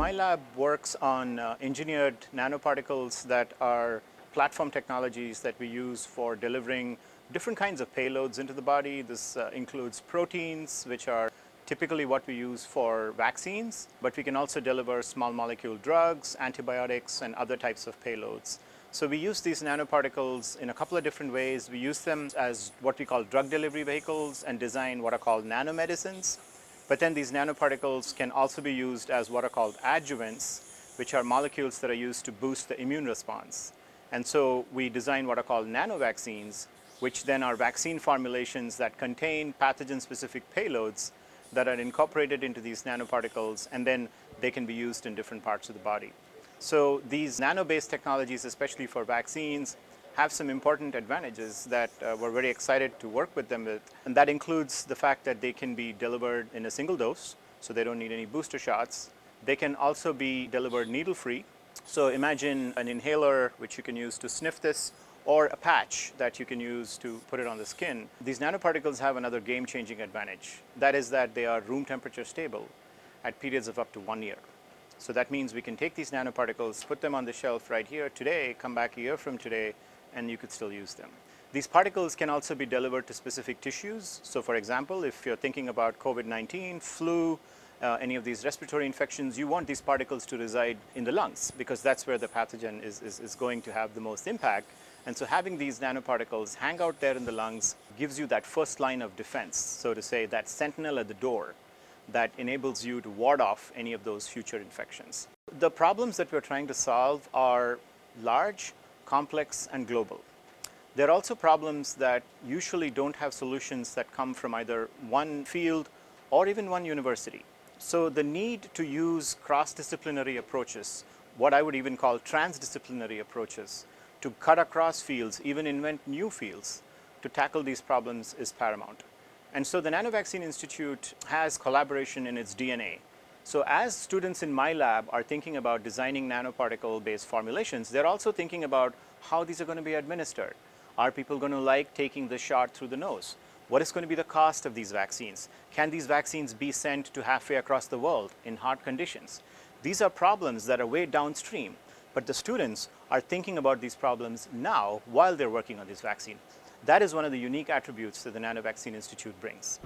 my lab works on engineered nanoparticles that are platform technologies that we use for delivering different kinds of payloads into the body. This includes proteins, which are typically what we use for vaccines, but we can also deliver small molecule drugs, antibiotics, and other types of payloads. So we use these nanoparticles in a couple of different ways. We use them as what we call drug delivery vehicles and design what are called nanomedicines. But then these nanoparticles can also be used as what are called adjuvants, which are molecules that are used to boost the immune response. And so we design what are called nanovaccines, which then are vaccine formulations that contain pathogen-specific payloads that are incorporated into these nanoparticles, and then they can be used in different parts of the body. So these nano-based technologies, especially for vaccines, have some important advantages that we're very excited to work with them with. And that includes the fact that they can be delivered in a single dose, so they don't need any booster shots. They can also be delivered needle-free. So imagine an inhaler which you can use to sniff this, or a patch that you can use to put it on the skin. These nanoparticles have another game-changing advantage. That is that they are room temperature stable at periods of up to 1 year. So that means we can take these nanoparticles, put them on the shelf right here today, come back a year from today, and you could still use them. These particles can also be delivered to specific tissues. So for example, if you're thinking about COVID-19, flu, any of these respiratory infections, you want these particles to reside in the lungs because that's where the pathogen is going to have the most impact. And so having these nanoparticles hang out there in the lungs gives you that first line of defense, so to say, that sentinel at the door that enables you to ward off any of those future infections. The problems that we're trying to solve are large, complex, and global. There are also problems that usually don't have solutions that come from either one field or even one university. So the need to use cross-disciplinary approaches, what I would even call transdisciplinary approaches, to cut across fields, even invent new fields to tackle these problems is paramount. And so the Nanovaccine Institute has collaboration in its DNA. So as students in my lab are thinking about designing nanoparticle-based formulations, they're also thinking about how these are going to be administered. Are people going to like taking the shot through the nose? What is going to be the cost of these vaccines? Can these vaccines be sent to halfway across the world in hard conditions? These are problems that are way downstream, but the students are thinking about these problems now while they're working on this vaccine. That is one of the unique attributes that the Nanovaccine Institute brings.